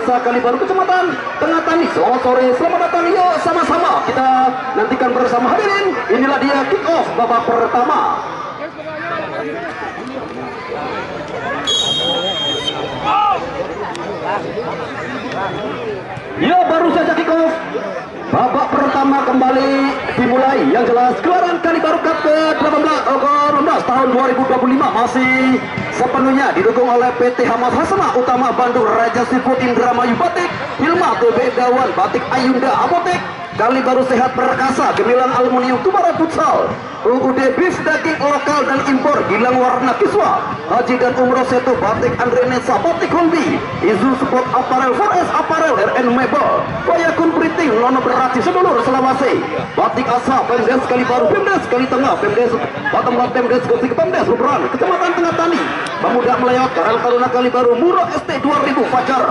Desa Kalibaru Kecamatan Tengah Tani. Selamat sore, selamat datang, yuk sama-sama kita nantikan bersama hadirin. Inilah dia kick off babak pertama. Ya, baru saja kick off. Babak pertama kembali dimulai. Yang jelas gelaran Kalibaru Cup ke-18 tahun 2025 masih sepenuhnya didukung oleh PT Hamad Hasanah Utama Bandung, Raja Seafood Indramayu Batik, Hilma TB Dawan Batik Ayunda Apotek, Kalibaru Sehat Perkasa, Gemilang Aluminium Tubara Futsal, UUD Beef Daging Lokal dan Impor, Gilang Warna Kiswa, Haji dan Umroh Setu Batik Andrenesa Batik Hombi, Izu Sport Apparel 4S Apparel RN Mebel, Fayakun Printing Nono Berarti Sedulur Selawase, Batik Asa Pemdes Kalibaru, Pemdes Kali Tengah, Pemdes Batembat, Pemdes Gresik, Pemdes Lubran Kecamatan Tengah Tani, Pemuda Meleot Karel Taruna Kalibaru, Murah ST 2000 Fajar.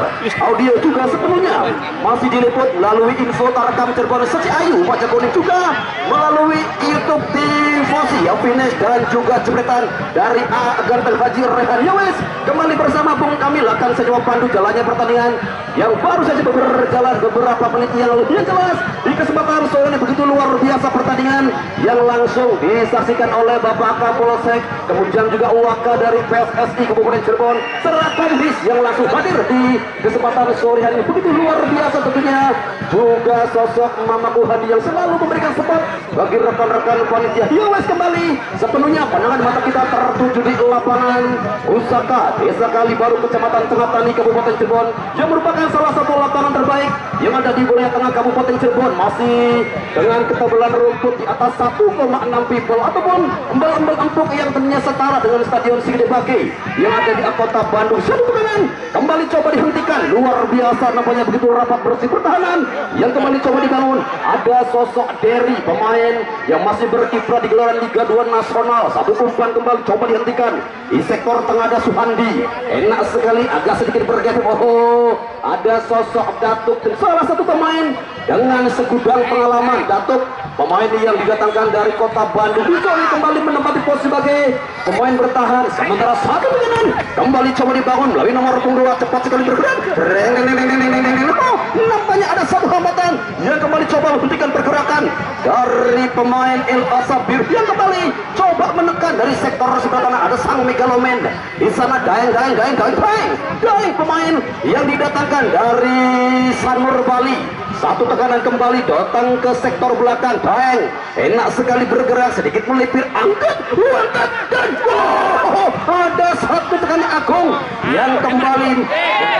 Audio juga sepenuhnya masih diliput melalui info Tarekam Cirebon Seci Ayu Wajah Kuning, juga melalui YouTube Tifosi Finish dan juga jembatan dari A Ganteng Haji Rehan Yawes. Kembali bersama Bung Kamil akan sejauh pandu jalannya pertandingan yang baru saja berjalan beberapa menit yang lalu. Yang jelas di kesempatan sore ini begitu luar biasa pertandingan yang langsung disaksikan oleh Bapak Kapolsek, kemudian juga Waka dari PSSI Kabupaten Cirebon, serta Kombis yang langsung hadir di kesempatan sore hari ini. Begitu luar biasa tentunya juga sosok Mamaku Hadi yang selalu memberikan support bagi rekan-rekan panitia. Yowes, kembali sepenuhnya pandangan mata kita tertuju di lapangan Usaka Desa Kalibaru Kecamatan Tengah Tani Kabupaten Cirebon, yang merupakan salah satu lapangan terbaik yang ada di wilayah tengah Kabupaten Cirebon, masih dengan ketebalan rumput di atas 1,6 people ataupun embel-embel empuk yang tentunya setara dengan Stadion Sigede Bage yang ada di kota Bandung. Satu tegangan kembali coba dihentikan, luar biasa namanya begitu rapat bersih pertahanan yang kembali coba dibangun. Ada sosok Derry, pemain yang masih berkiprah di gelaran Liga 2 Nasional. Satu umpan kembali coba dihentikan. Di sektor tengah ada Suhandi, enak sekali, agak sedikit bergeser. Oh, ada sosok Datuk, salah satu pemain dengan segudang pengalaman. Datuk, pemain yang didatangkan dari kota Bandung, Dicori kembali menempati posisi sebagai pemain bertahan. Sementara satu tegangan kembali coba dibangun melalui nomor punggung 2, cepat sekali bergerak. Nampaknya ada satu hambatan yang kembali coba menghentikan pergerakan dari pemain El Asabir yang kembali coba menekan dari sektor sebelah kanan. Ada sang megaloman di sana, daeng pemain yang didatangkan dari Sanur Bali. Satu tekanan kembali datang ke sektor belakang. Daeng enak sekali bergerak, sedikit melipir, angkat dan ada satu tekanan Agung yang kembali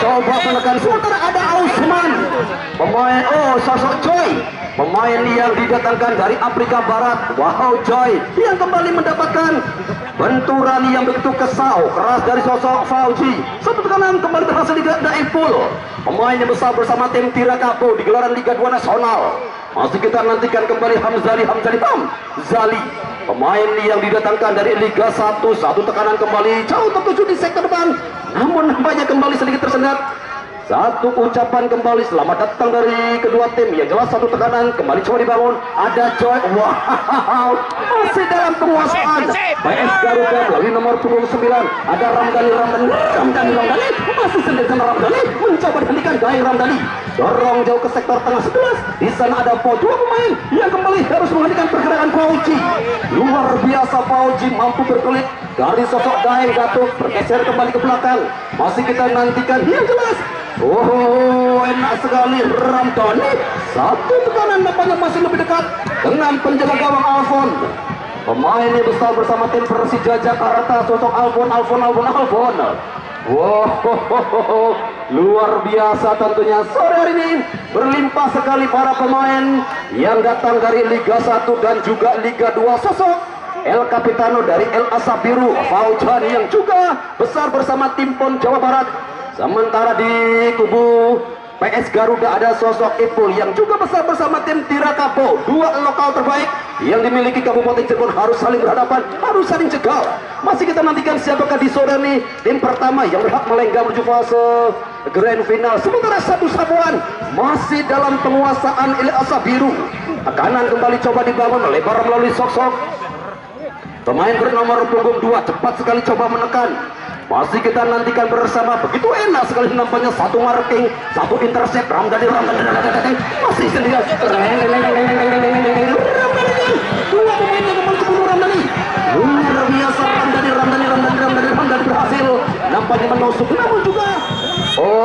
coba menekan. Sementara ada Ausman, pemain sosok Joy, pemain yang didatangkan dari Afrika Barat. Wow, Joy yang kembali mendapatkan benturan yang begitu kesal keras dari sosok Fauji. Satu tekanan kembali berhasil Daiful, pemain yang besar bersama tim Tirakapo di gelaran Liga 2 Nasional. Masih kita nantikan kembali Hamzali Zali, pemain yang didatangkan dari Liga 1. Satu tekanan kembali jauh tertuju di sektor depan, namun nampaknya kembali sedikit tersendat. Satu ucapan kembali selamat datang dari kedua tim. Yang jelas satu tekanan kembali coba dibangun. Ada Joy, wow, masih dalam penguasaan PS Garuda melalui nomor punggung 9. Ada Ramdhani, masih sendiri sama Ramdhani, mencoba dihentikan Daeng Ramdhani, dorong jauh ke sektor tengah 11. Di sana ada dua pemain yang kembali harus menghentikan pergerakan Fauji. Luar biasa, Fauji mampu berkelit dari sosok Daeng Gatuk, bergeser kembali ke belakang. Masih kita nantikan yang jelas. Oh, enak sekali Ramdhani. Satu tekanan nampaknya masih lebih dekat dengan penjaga gawang Alfon. Pemain yang besar bersama tim Persija Jakarta, sosok Alfon. Wow, luar biasa tentunya sore hari ini. Berlimpah sekali para pemain yang datang dari Liga 1 dan juga Liga 2. Sosok El Capitano dari El Asabiru, Faujan yang juga besar bersama tim PON Jawa Barat. Sementara di kubu PS Garuda ada sosok Ipul yang juga besar bersama tim Tirakapo. Dua lokal terbaik yang dimiliki Kabupaten Cirebon harus saling berhadapan, harus saling cegal. Masih kita nantikan siapakah di sore ini tim pertama yang berhak melenggang menuju fase grand final. Sementara Satu Sabuan masih dalam penguasaan El Asabiru. Tekanan kembali coba dibangun, melebar melalui sok-sok. Pemain bernomor punggung 2 cepat sekali coba menekan. masih kita nantikan bersama. Begitu enak sekali nampaknya, satu marking, satu intercept. Ramdhani masih sendirian. Dua pemain yang kembali ke bunuh Ramdhani. Luar biasa Ramdhani berhasil nampaknya menusuk, namun juga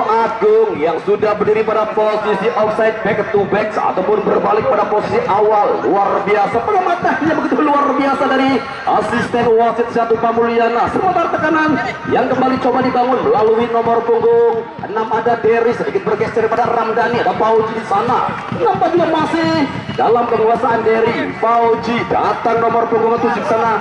Agung yang sudah berdiri pada posisi offside back to back ataupun berbalik pada posisi awal. Luar biasa pengamatannya, begitu luar biasa dari asisten wasit Satu Pamuliana. Sementara tekanan yang kembali coba dibangun melalui nomor punggung 6 ada Dery, sedikit bergeser pada Ramdhani, ada Fauji di sana. Nampak juga masih dalam penguasaan Dery. Fauji datang nomor punggung 7 di sana.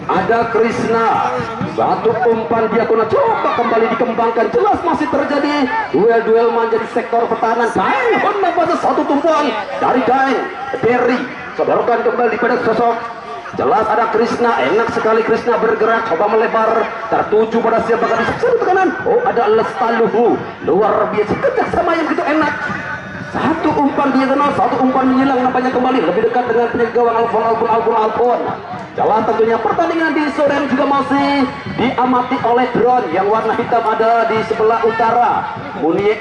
Ada Krishna, satu umpan diagonal coba kembali dikembangkan, jelas masih terjadi duel menjadi sektor pertahanan. Daeng pada satu tumpuan dari Daeng, Dery sodorkan kembali pada sosok, jelas ada Krishna, enak sekali Krishna bergerak coba melebar tertuju pada siapa di satu tekanan. Ada Lestaluhu, luar biasa kerjasama yang begitu enak. Satu umpan diagonal, satu umpan menyilang, nampaknya kembali lebih dekat dengan penjaga gawang Alfon. Jalan tentunya pertandingan di sore ini juga masih diamati oleh drone yang warna hitam ada di sebelah utara. Bunyi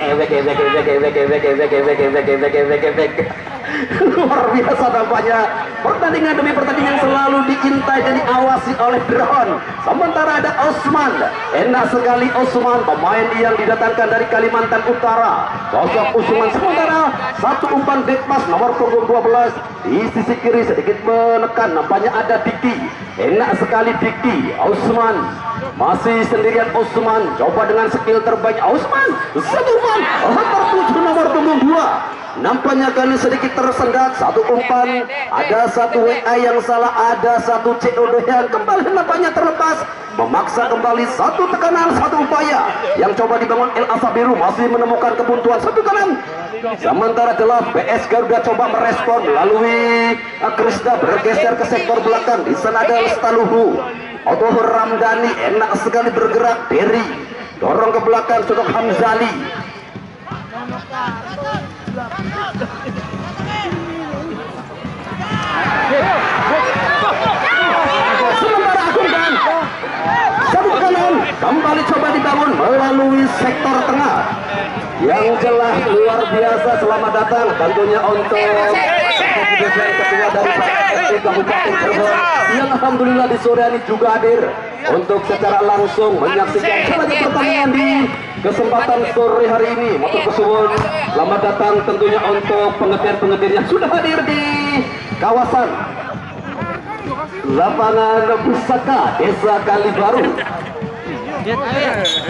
luar biasa nampaknya, pertandingan demi pertandingan selalu diintai dan diawasi oleh drone. Sementara ada Osman, enak sekali Osman, pemain yang didatangkan dari Kalimantan Utara. Sosok Osman, sementara satu umpan back pass nomor punggung 12 di sisi kiri sedikit menekan, nampaknya ada Diki, enak sekali Diki. Osman masih sendirian, Osman coba dengan skill terbaik Osman, satu umpan tertuju nomor punggung 2. Nampaknya kali sedikit tersendat, satu umpan, ada satu WA yang salah, ada satu COD yang kembali nampaknya terlepas, memaksa kembali satu tekanan, satu upaya yang coba dibangun El Asabiru masih menemukan kebuntuan satu kanan. Sementara jelas BS Garuda coba merespon melalui Krishna bergeser ke sektor belakang, di sana ada Lestaluhu. Otto Ramdhani enak sekali bergerak, Dery dorong ke belakang untuk Hamzali. Sementara Agung dan satu kanan kembali coba dibangun melalui sektor tengah. Yang jelas luar biasa, selamat datang tentunya untuk ketua dari PSSI Kabupaten Cirebon yang alhamdulillah di sore ini juga hadir untuk secara langsung menyaksikan jalannya pertandingan di kesempatan sore hari ini. Matur kesuwun, selamat datang tentunya untuk pengetir-pengetir yang sudah hadir di kawasan lapangan Pusaka Desa Kalibaru. Yes.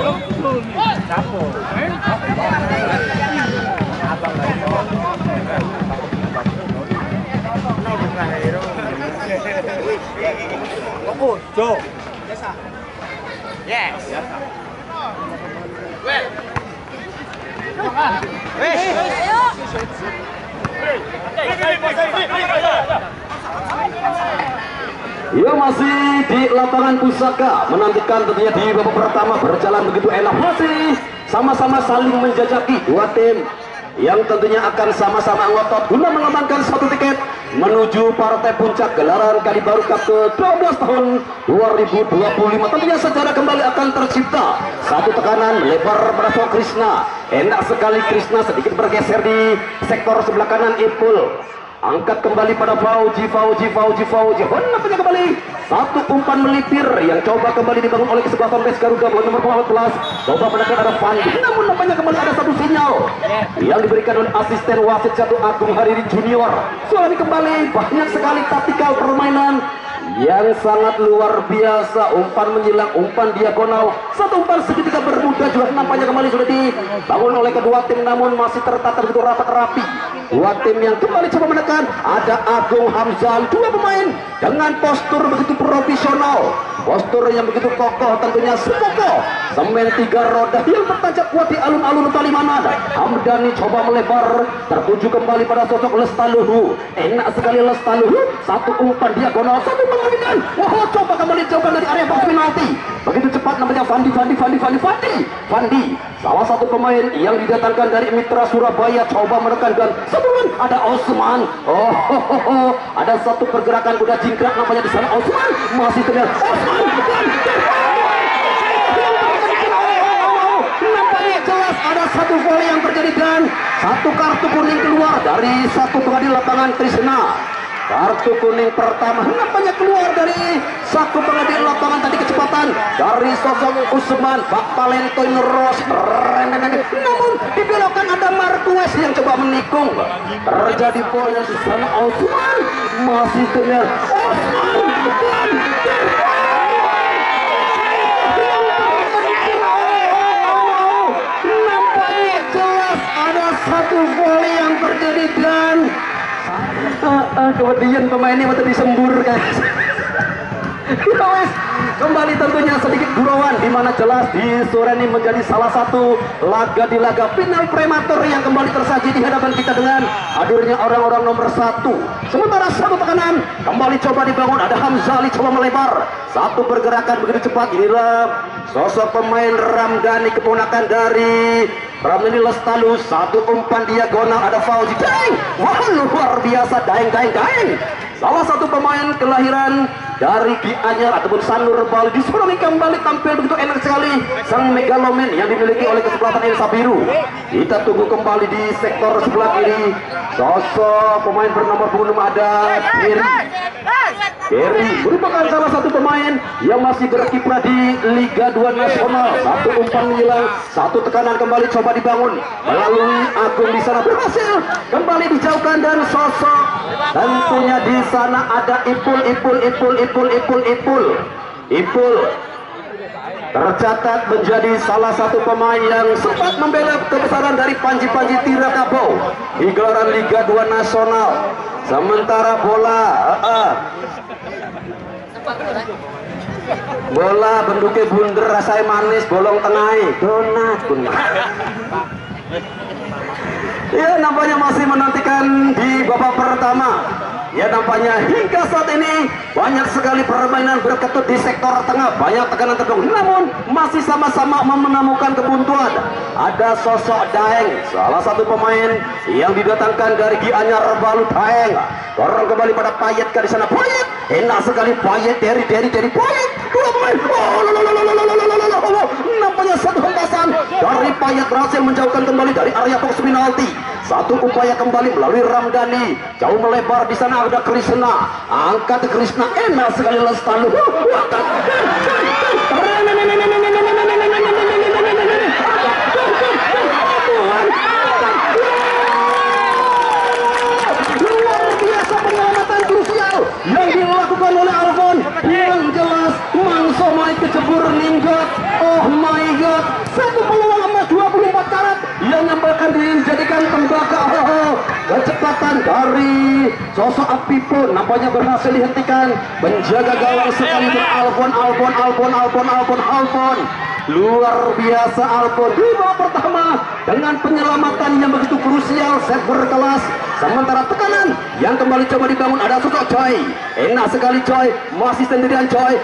Ya, masih di lapangan Pusaka menantikan tentunya di babak pertama berjalan begitu enak, masih sama-sama saling menjajaki dua tim yang tentunya akan sama-sama ngotot guna mengamankan satu tiket menuju partai puncak gelaran Kalibaru Cup ke-12 tahun 2025. Tentunya secara kembali akan tercipta satu tekanan melebar pada Krishna, enak sekali Krishna sedikit bergeser di sektor sebelah kanan. Ipul angkat kembali pada Fauji. Nampaknya kembali satu umpan melipir yang coba kembali dibangun oleh kesebelasan BS Garuda nomor 14. Coba menekan ada Fandi, namun nampaknya kembali ada satu sinyal yang diberikan oleh asisten wasit Satu Agung Hariri Junior. Soal ini kembali banyak sekali taktikal permainan yang sangat luar biasa, umpan menyilang, umpan diagonal, satu umpan seketika bermuda juga nampaknya kembali sudah dibangun oleh kedua tim, namun masih tertata begitu rapat rapi. Dua tim yang kembali coba menekan, ada Agung Hamzal, dua pemain dengan postur begitu profesional, postur yang begitu kokoh, tentunya sekokoh semen tiga roda yang tertancap kuat di alun-alun Palimanan. Hamdani coba melebar tertuju kembali pada sosok Lestaluhu, enak sekali Lestaluhu, satu umpan diagonal, satu pengalingan, wah coba kembali coba dari area box penalti, begitu cepat namanya Fandi, salah satu pemain yang didatangkan dari Mitra Surabaya, coba menekan dan sebelum ada Osman, ada satu pergerakan kuda jingkrak namanya di sana. Osman masih terlihat, Osman ada satu volley yang terjadi dan satu kartu kuning keluar dari satu pengadil lapangan Krishna. Kartu kuning pertama nampaknya keluar dari satu pengadil lapangan tadi, kecepatan dari sosok Usman Pak Valentin Ros. Namun dibelokkan ada Marquez yang coba menikung. Terjadi poin di sana. Usman masih terlihat nampaknya jelas ada satu volley yang terjadi dan kemudian pemain ini mesti disembur guys. Kembali tentunya sedikit gurauan di mana jelas di sore ini menjadi salah satu laga di laga final prematur yang kembali tersaji di hadapan kita dengan hadirnya orang-orang nomor satu. Sementara satu tekanan kembali coba dibangun, ada Hamzali coba melebar, satu pergerakan begitu cepat. Inilah sosok pemain Ramdhani, keponakan dari Ramdhani Lestalu, satu umpan diagonal, ada Fauzi. Daeng, wah luar biasa, daeng. Salah satu pemain kelahiran dari Gianyar ataupun Sanur Bali di Surabaya kembali tampil begitu enak sekali, sang megaloman yang dimiliki oleh kesebelasan El Sabiru. Kita tunggu kembali di sektor sebelah kiri, sosok pemain bernomor punggung ada Berry merupakan salah satu pemain yang masih berkiprah di Liga 2 Nasional. Satu umpan menyilang, satu tekanan kembali coba dibangun melalui Agung, di sana berhasil kembali dijauhkan dan sosok tentunya di sana ada Ipul tercatat menjadi salah satu pemain yang sempat membela kebesaran dari Panji Tirakabo di gelaran Liga 2 Nasional. Sementara bola bentuknya bunder, rasanya manis, bolong tengah donat. Ya, nampaknya masih menantikan di babak pertama. Ya, nampaknya hingga saat ini banyak sekali permainan berketut di sektor tengah, banyak tekanan terbangun, namun masih sama-sama menemukan kebuntuan. Ada sosok Daeng, salah satu pemain yang didatangkan dari Gianyar Balu. Daeng dorong kembali pada Payet di sana. Payet enak sekali, Payet dari Payet, dua pemain. Nampaknya satu hentasan dari Payet berhasil menjauhkan kembali dari area box penalti. Satu upaya kembali melalui Ramdhani, jauh melebar, di sana ada Krishna, angkat Krishna, enak sekali Lestalu. Luar biasa penyelamatan krusial yang dilakukan oleh Alfon, yang jelas Mangsomai kecebur ninggat. Oh my god, satu peluang emas 24 karat yang akan dijadikan tembaga. Kecepatan dari sosok Apipun nampaknya berhasil dihentikan. Penjaga gawang sekalipun Alfon. Luar biasa Alfon di babak pertama dengan penyelamatan yang begitu krusial, set berkelas. Sementara tekanan yang kembali coba dibangun, ada sosok Choi. Enak sekali Choi, masih sendirian Choi.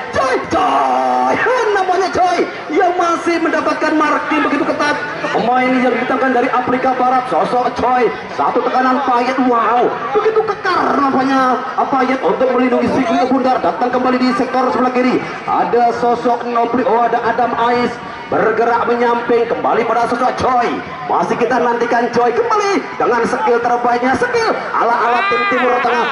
Namanya Choi yang masih mendapatkan marking begitu ketat. Pemain yang didatangkan dari Afrika Barat, sosok Choi. Satu tekanan Payet, wow, begitu kekar nampaknya Payet untuk melindungi si bundar. Datang kembali di sektor sebelah kiri, ada sosok Nobri, ada Adam Ais bergerak menyamping kembali pada sosok Choi. Masih kita nantikan Choi kembali dengan skill terbaiknya, skill ala tim Timur Tengah.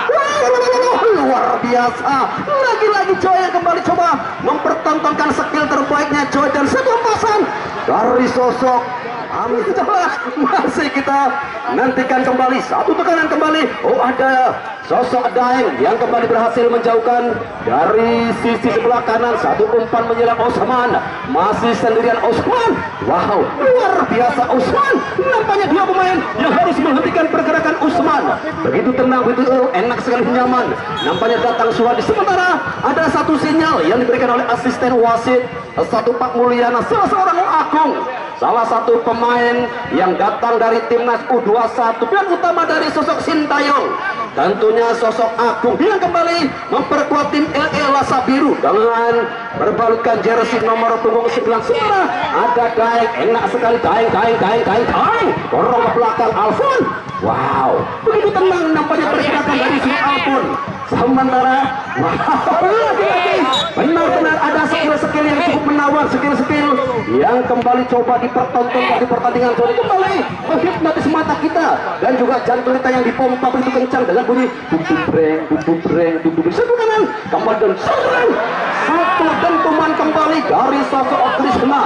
Luar biasa, lagi-lagi Choi yang kembali coba mempertontonkan skill terbaiknya Choi, dan satu pasan dari sosok masih kita nantikan kembali. Satu tekanan kembali, ada sosok Daeng yang kembali berhasil menjauhkan dari sisi sebelah kanan. Satu umpan menyilang Osman, masih sendirian Osman. Wow, luar biasa Osman. Nampaknya dua pemain yang harus menghentikan pergerakan Osman. Begitu tenang, begitu enak sekali, nyaman. Nampaknya datang Suwadi. Sementara ada satu sinyal yang diberikan oleh asisten wasit, satu Pak Mulyana, salah seorang Agung, salah satu pemain yang datang dari timnas U21, pilihan utama dari sosok Sintayong. Tentunya sosok Agung yang kembali memperkuat tim LE Sabiru dengan berbalutkan jersey nomor punggung 9. Sementara ada Daeng, enak sekali Daeng, dorong ke belakang Alfon. Wow, begitu tenang nampaknya pergerakan dari si Alfon. Sementara lagi-lagi benar-benar ada skill-skill yang cukup menawar, skill-skill yang kembali coba dipertontonkan di pertandingan kali kembali menghipnotis mata kita dan juga jantung kita yang dipompa begitu kencang dengan bunyi duduk satu kanan kembali dan satu dentuman kembali dari sosok Krishna.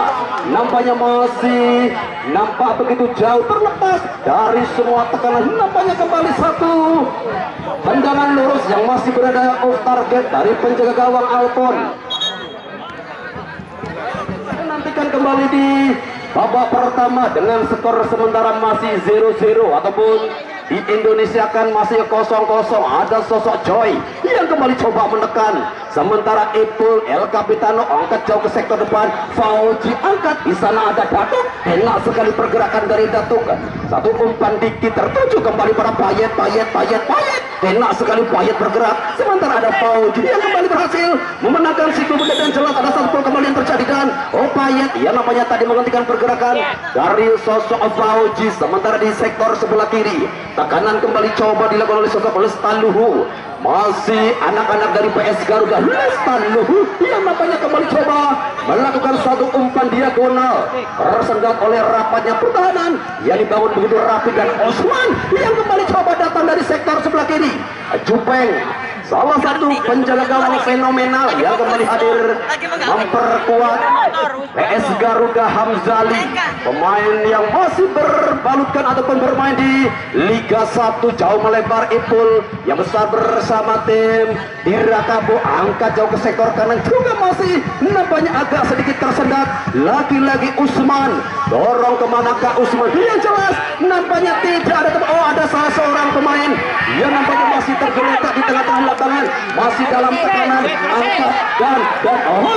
Nampaknya masih nampak begitu jauh terlepas dari semua tekanan. Nampaknya kembali satu tendangan lurus yang masih berada off target dari penjaga gawang Alfon. Nantikan kembali di babak pertama dengan skor sementara masih 0-0 ataupun di Indonesia kan masih 0-0. Ada sosok Joy yang kembali coba menekan, sementara Ipul El Capitano angkat jauh ke sektor depan. Fauji angkat, di sana ada Datuk, enak sekali pergerakan dari Datuk. Satu umpan dikit tertuju kembali pada Payet. Enak sekali Payet bergerak, sementara ada Fauji yang kembali berhasil memenangkan siku begitu dan jelas ada satu kembali yang terjadi dan Payet yang namanya tadi menghentikan pergerakan dari sosok Fauji. Sementara di sektor sebelah kiri tekanan kembali coba dilakukan oleh sosok Lestaluhu. Masih anak-anak dari PS Garuda Lestaluhu yang nampaknya kembali coba melakukan satu umpan diagonal tersendat oleh rapatnya pertahanan yang dibangun begitu rapi dan Osman yang kembali coba datang dari sektor sebelah kiri. Jupeng salah satu penjaga gawang fenomenal yang kembali hadir memperkuat PS Garuda Hamzali, pemain yang masih berbalutkan ataupun bermain di Liga 1 jauh melebar. Ipul yang besar bersama tim Dirakabu angkat jauh ke sektor kanan juga masih nampaknya agak sedikit tersendat. Lagi-lagi Usman dorong kemanakah Usman yang jelas nampaknya tidak ada ada salah seorang pemain yang nampaknya masih tergeletak di tengah-tengah lapangan, masih dalam tekanan angkat dan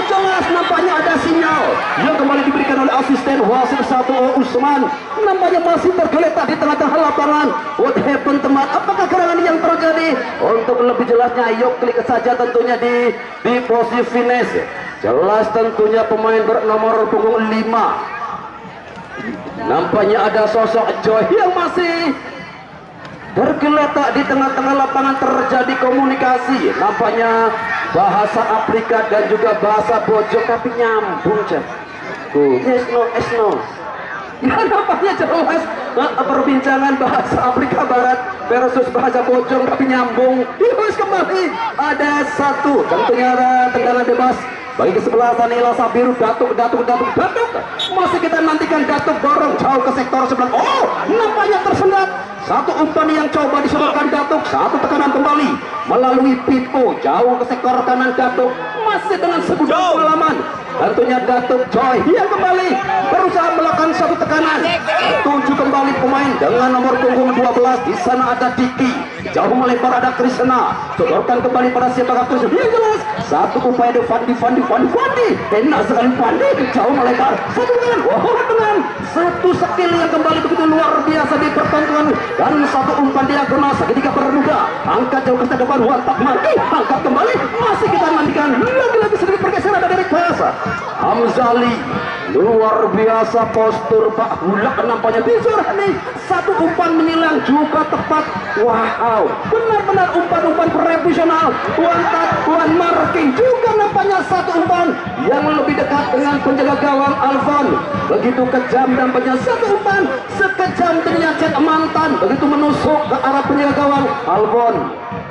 jelas nampaknya ada sinyal yang kembali diberikan oleh asisten wasit 1 Usman. Nampaknya masih tergeletak di tengah-tengah lapangan. What happened teman? Apakah gerangan yang terjadi? Untuk lebih jelasnya yuk klik saja tentunya di posisi finish. Jelas tentunya pemain bernomor punggung 5. Nampaknya ada sosok Joy yang masih tergeletak di tengah-tengah lapangan. Terjadi komunikasi, nampaknya bahasa Afrika dan juga bahasa Bojong tapi nyambung cek. Yes no. Ya nampaknya jelas perbincangan bahasa Afrika Barat versus bahasa Bojong tapi nyambung. Terus kembali ada satu tentunya ada tendangan bebas bagi kesebelasan Ilasa Biru. Datuk masih kita nantikan. Datuk dorong jauh ke sektor sebelah. Nampaknya tersendat. Satu umpan yang coba disodorkan Datuk, satu tekanan kembali melalui Pipo jauh ke sektor kanan. Datuk masih dengan segudang pengalaman. Tentunya Datuk Joy yang kembali berusaha melakukan satu tekanan. Tuju kembali pemain dengan nomor punggung 12. Di sana ada Diki, jauh melebar ada Krishna. Sodorkan kembali pada siapakah Krishna? Yang jelas satu upaya dari Fandi. Enak sekali Fandi, jauh melebar. Satu dengan satu skill yang kembali begitu luar biasa di pertontonan dan satu umpan diagonal segitiga bermuda. Angkat jauh ke depan, Wantak Marki angkat kembali. Masih kita nantikan lagi-lagi sedikit pergeseran dari bahasa Hamzali. Luar biasa postur Pak Hulak nampaknya nih. Satu umpan menyilang juga tepat. Wow, benar-benar umpan-umpan profesional. Wan Marking juga nampaknya satu umpan yang lebih dekat dengan penjaga gawang Alfon. Begitu kejam nampaknya satu umpan sekejam ternyata mantan begitu menusuk ke arah penjaga gawang Alfon.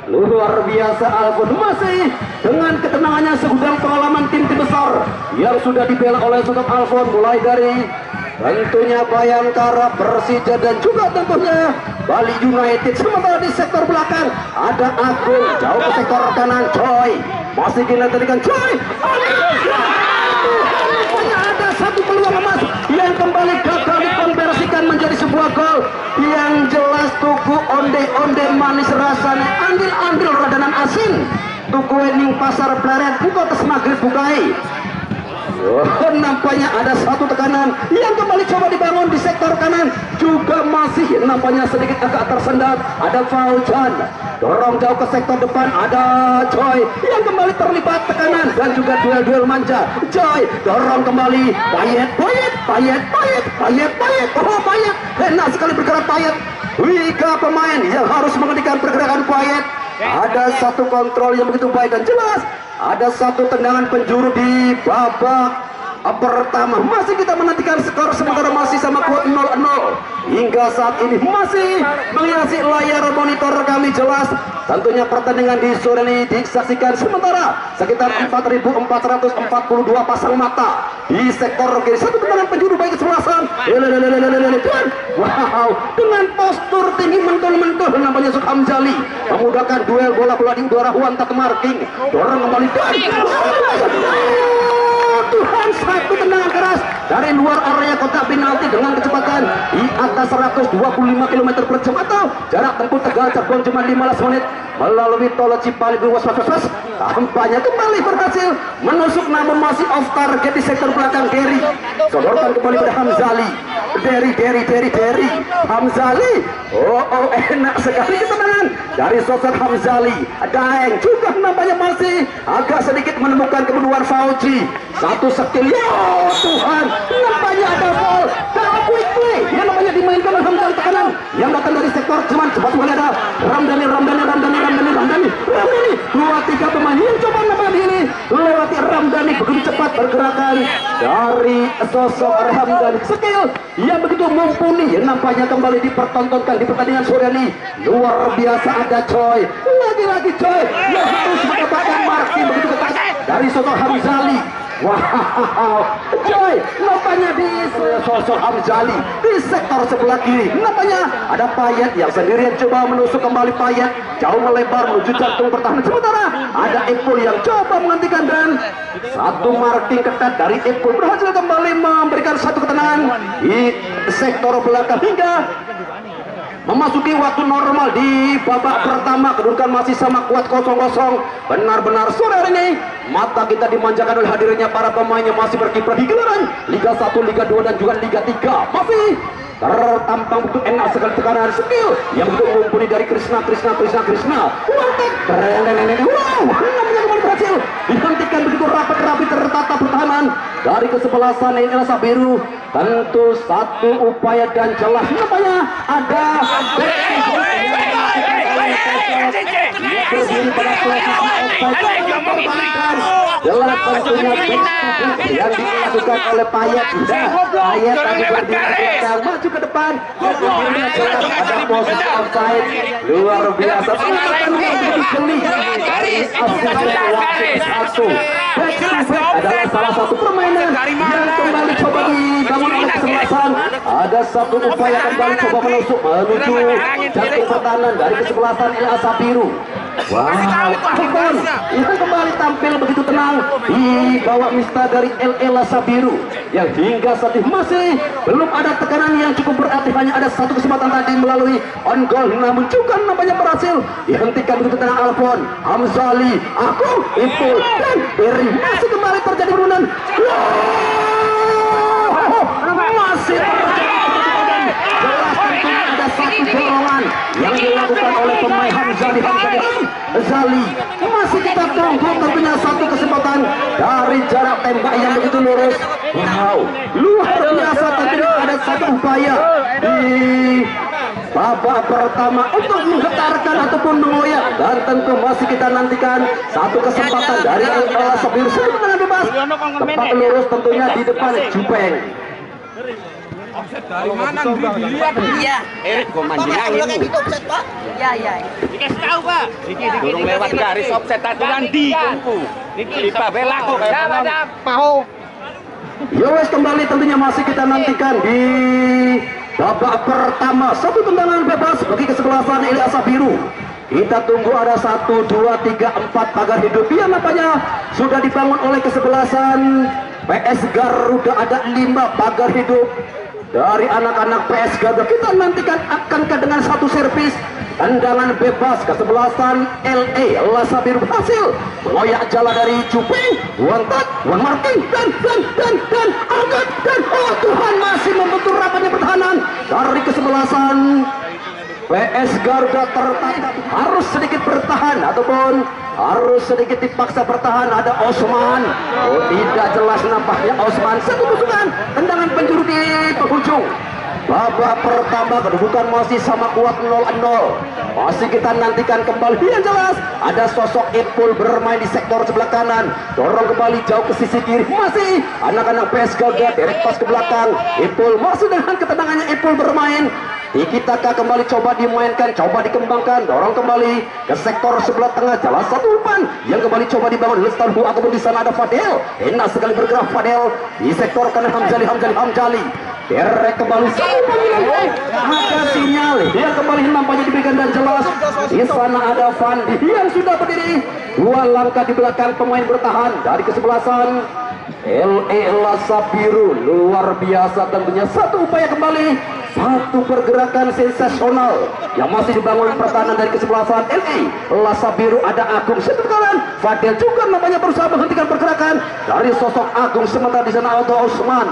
Luar biasa Alfon masih dengan ketenangannya segudang pengalaman tim besar yang sudah dibela oleh sosok Alfon, mulai dari tentunya Bayangkara, Persija dan juga tentunya Bali United. Sementara di sektor belakang ada Agung jauh ke sektor kanan. Joy masih dinantikan Joy. Ada satu peluang emas yang kembali gagal dikonversikan menjadi sebuah gol. Yang jelas tuku onde manis rasanya, ambil radanan asin. Tuku ening pasar pleret buka tes maghrib bukai. Nampaknya ada satu tekanan yang kembali coba dibangun di sektor kanan, juga masih nampaknya sedikit agak tersendat. Ada Fauzan dorong jauh ke sektor depan, ada Joy yang kembali terlibat tekanan dan juga duel manja. Joy dorong kembali, Payet. Enak sekali bergerak Payet. Wika pemain yang harus menghentikan pergerakan Payet. ada satu kontrol yang begitu baik dan jelas. Ada satu tendangan penjuru di babak pertama. Masih kita menantikan skor sementara masih sama kuat 0-0 hingga saat ini masih menghiasi layar monitor kami jelas. Tentunya pertandingan di sore ini disaksikan sementara sekitar 4.442 pasang mata di sektor kiri. Satu tendangan penjuru baik kesebelasan. Wow, dengan postur tinggi mentul-mentul namanya Yusuf Hamzali memudahkan duel bola-bola di udara. Juan tak marking dorong kembali dan Tuhan, satu tendangan keras dari luar area kotak penalti dengan kecepatan di atas 125 km per jam atau jarak tempuh Tegal Cirebon cuma 15 menit melalui tol Cipali. Was-was tampaknya kembali berhasil menusuk namun masih off target di sektor belakang Derry. Sodorkan kembali pada Hamzali. Derry Hamzali. Oh, enak sekali ketenangan dari sosok Hamzali. Daeng juga nampaknya masih agak sedikit menemukan kebutuhan Fauji. Satu skill, ya Tuhan, nampaknya ada foul dan quick play yang namanya dimainkan oleh Hamzali tekanan yang datang dari sektor cuman cepat sekali ada Ramdhani. 2-3 pemain yang coba nampaknya ini lewati Ramdhani begitu cepat pergerakan dari sosok Ramdhani, skill yang begitu mumpuni yang nampaknya kembali dipertontonkan di pertandingan sore ini. Luar biasa, ada Choi, lagi-lagi Choi yang harus mendapatkan marking begitu ketat dari sosok Hamzali. Wow, Choi nampaknya di sosok Hamzali di sektor sebelah kiri. Nampaknya ada Payet yang sendirian coba menusuk kembali. Payet jauh melebar menuju jantung pertahanan. Sementara ada Epul yang coba menghentikan dan satu marking ketat dari Epul berhasil kembali memberikan satu ketenangan di sektor belakang hingga memasuki waktu normal di babak pertama. Kedudukan masih sama kuat 0-0. Benar-benar sore hari ini mata kita dimanjakan oleh hadirnya para pemain yang masih berkiprah di gelaran Liga 1, Liga 2 dan juga Liga 3. Masih tertampang begitu enak sekali tekanan skill yang begitu mumpuni dari Krishna. Wow, namanya kembali berhasil dihentikan begitu rapi tertata pertahanan dari kesebelasan Elasa Biru. Tentu satu upaya dan jelas nampaknya ada jelas tentunya yang dilakukan oleh Payet. Payet tadi berdiri maju ke depan, ada posisi offside luar biasa. Jeli dari satu adalah salah satu permainan yang kembali coba dibangun oleh kesebelasan. Ada satu upaya kembali coba menusuk menuju jantung pertahanan dari kesebelasan Elasa Biru. Wow, Alfon yang kembali tampil begitu tenang di bawah mista dari Elasa Biru yang hingga saat ini masih belum ada tekanan yang cukup berarti. Hanya ada satu kesempatan tadi melalui on goal namun juga nampaknya berhasil dihentikan begitu tenang. Alfon, Hamzali, Ipul dan Derry masih kembali terjadi perundaan. Masih ada satu dorongan yang dilakukan oleh pemain Hamzali. Masih kita tunggu tentunya satu kesempatan dari jarak tembak yang begitu lurus. Wow, luar biasa. Tentunya ada satu upaya di babak pertama untuk menggetarkan ataupun mengoyak dan tentu masih kita nantikan satu kesempatan dari Elasa Biru dengan bebas tempat lurus tentunya di depan Jupeng. Offset dari mana dilihat? Iya. Erik Komandingan ini. Offset, Pak. Iya. Dikasih tahu, Pak. Durung lewat garis offset aturan di kuku. Niki Babela kok kayak mau. Yowes kembali tentunya masih kita nantikan di babak pertama. Satu tendangan bebas bagi kesebelasan Elasa Biru. Kita tunggu ada 1, 2, 3, 4 pagar hidup yang nampaknya sudah dibangun oleh kesebelasan PS Garuda. Ada 5 pagar hidup dari anak-anak PS Garuda. Kita nantikan akankah dengan satu servis tendangan bebas kesebelasan LA Elasa Biru berhasil mengoyak jala dari Cuping, one marking dan angkat dan oh Tuhan, masih membentur rapatnya pertahanan dari kesebelasan PS Garuda. Tertangkap harus sedikit bertahan ataupun harus sedikit dipaksa bertahan. Ada Osman, oh tidak jelas nampaknya Osman. Satu tusukan tendangan penjuru di penghujung babak pertama kedudukan masih sama kuat 0-0. Masih kita nantikan kembali yang jelas ada sosok Ipul bermain di sektor sebelah kanan, dorong kembali jauh ke sisi kiri, masih anak-anak PS Gaga derek pas ke belakang. Ipul masih dengan ketenangannya Ipul bermain. Tiki Taka kembali coba dimainkan, coba dikembangkan, dorong kembali ke sektor sebelah tengah, jelas satu umpan yang kembali coba dibangun Lestarhu, ataupun di sana ada Fadel. Enak sekali bergerak Fadel di sektor kanan. Hamzali derek kembali ada sinyal yang kembali nampaknya diberikan dan jelas di sana ada Fandi yang sudah berdiri 2 langkah di belakang pemain bertahan dari kesebelasan LE Lasa Biru. Luar biasa tentunya, satu upaya kembali, satu pergerakan sensasional yang masih dibangun pertahanan dari kesebelasan LE Lasa Biru. Ada Agung satu kanan, Fadel juga nampaknya berusaha menghentikan pergerakan dari sosok Agung, sementara di sana Aldo Osman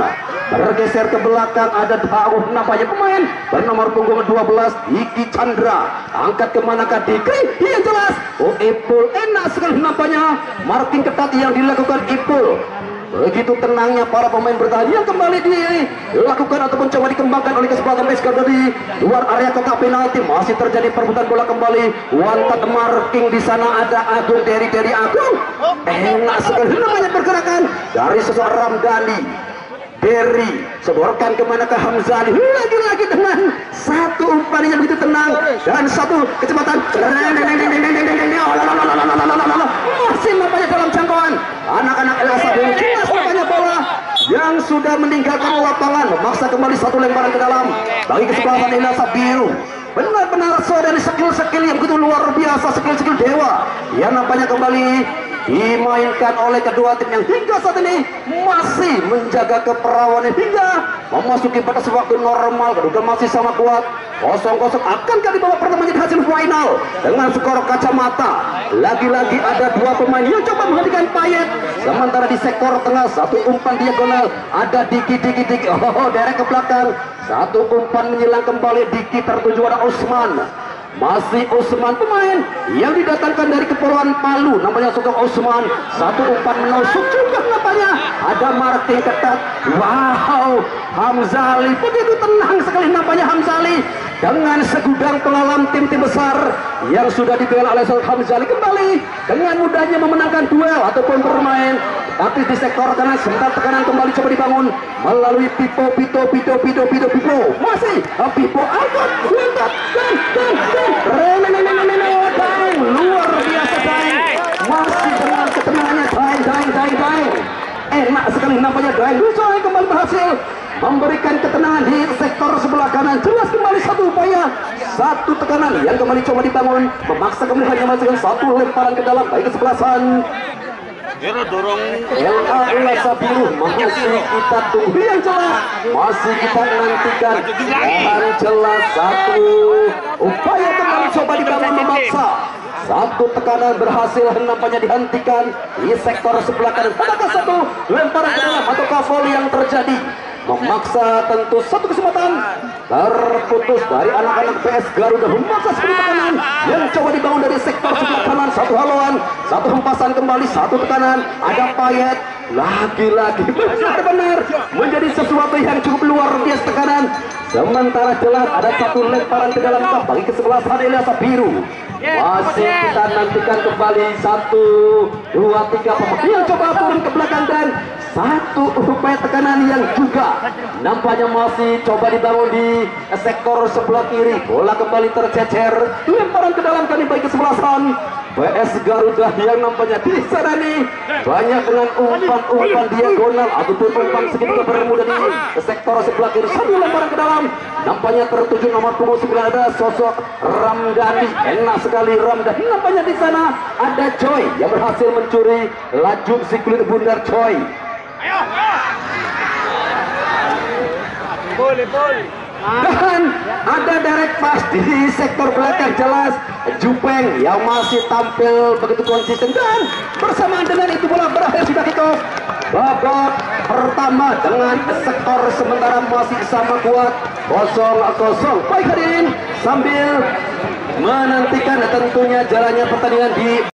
bergeser ke belakang. Ada Daud nampaknya pemain bernomor punggung 12 Diki Chandra, angkat kemanakah Diki yang jelas. Oh, Ipul enak sekali nampaknya marking ketat yang dilakukan Ipul. Begitu tenangnya para pemain bertahan yang kembali dilakukan ataupun coba dikembangkan oleh kesebelasan Meska dari luar area kotak penalti. Masih terjadi perebutan bola kembali. One touch marking di sana ada Agung dari Agung. Enak sekali namanya pergerakan dari sosok Ramdhani. Derry seborkan kemana ke Hamzali, lagi-lagi dengan satu umpan yang begitu tenang dan satu kecepatan masih nampaknya dalam jangkauan anak-anak Elasa Biru. Jelas nampaknya bola yang sudah meninggalkan lapangan, memaksa kembali satu lemparan ke dalam bagi kesebelasan Elasa Biru. Benar-benar dari skill-skill yang begitu luar biasa, skill-skill dewa yang nampaknya kembali dimainkan oleh kedua tim yang hingga saat ini masih menjaga keperawanan hingga memasuki batas waktu normal. Kedudukan masih sama kuat 0-0. Akankah di babak pertama jadi hasil final dengan skor kacamata? Lagi-lagi ada 2 pemain yang coba menghentikan Payet, sementara di sektor tengah satu umpan diagonal ada Diki. Oh, derek ke belakang, satu umpan menyilang kembali Diki, tertuju ada Osman. Masih Osman pemain yang didatangkan dari Kepulauan Palu, namanya sosok Osman. Satu umpan menusuk juga nampaknya ada marking ketat. Wow, Hamzali begitu tenang sekali nampaknya Hamzali dengan segudang pengalaman tim-tim besar yang sudah dibela oleh sosok Hamzali kembali dengan mudahnya memenangkan duel ataupun bermain aktif di sektor kanan. Sebentar tekanan kembali coba dibangun melalui Pipo masih Pipo angkat dan luar biasa masih dengan ketenangannya Daeng. Enak sekali nampaknya Daeng kembali berhasil memberikan ketenangan di sektor sebelah kanan. Jelas kembali satu upaya, satu tekanan yang kembali coba dibangun, memaksa kembali hanya masukkan satu lemparan ke dalam baik kesebelasan Lasa Biru. Masih kita tunggu yang jelas, masih kita nantikan dan jelas satu upaya kembali coba dibangun, memaksa satu tekanan berhasil nampaknya dihentikan di sektor sebelah kanan. Adakah satu lemparan ke dalam atau volley yang terjadi? Memaksa tentu satu kesempatan terputus dari anak-anak PS Garuda. Memaksa seperti tekanan yang coba dibangun dari sektor sebelah kanan. Satu haluan, satu hempasan kembali, satu tekanan. Ada Payet lagi-lagi benar-benar menjadi sesuatu yang cukup luar biasa tekanan. Sementara jelas ada satu lemparan ke dalam kap bagi kesebelasan Elasa Biru. Masih kita nantikan kembali 1, 2, 3 pemain yang coba turun ke belakang dan satu upaya tekanan yang juga nampaknya masih coba dibangun di sektor sebelah kiri. Bola kembali tercecer, lemparan ke dalam kali bagi kesebelasan PS Garuda yang nampaknya di sana nih banyak dengan umpan diagonal ataupun umpan segitu bermuda di sektor sebelah kiri. Satu lemparan ke dalam nampaknya tertuju nomor punggung 9 ada sosok Ramdhani. Enak sekali Ramdhani nampaknya di sana ada Choi yang berhasil mencuri laju si kulit bundar Choi. Dan ada direct pass di sektor belakang, jelas Jupeng yang masih tampil begitu konsisten dan bersamaan dengan itu bola berakhir sudah kick off babak pertama dengan sektor sementara masih sama kuat 0-0. Baik hadirin, sambil menantikan tentunya jalannya pertandingan di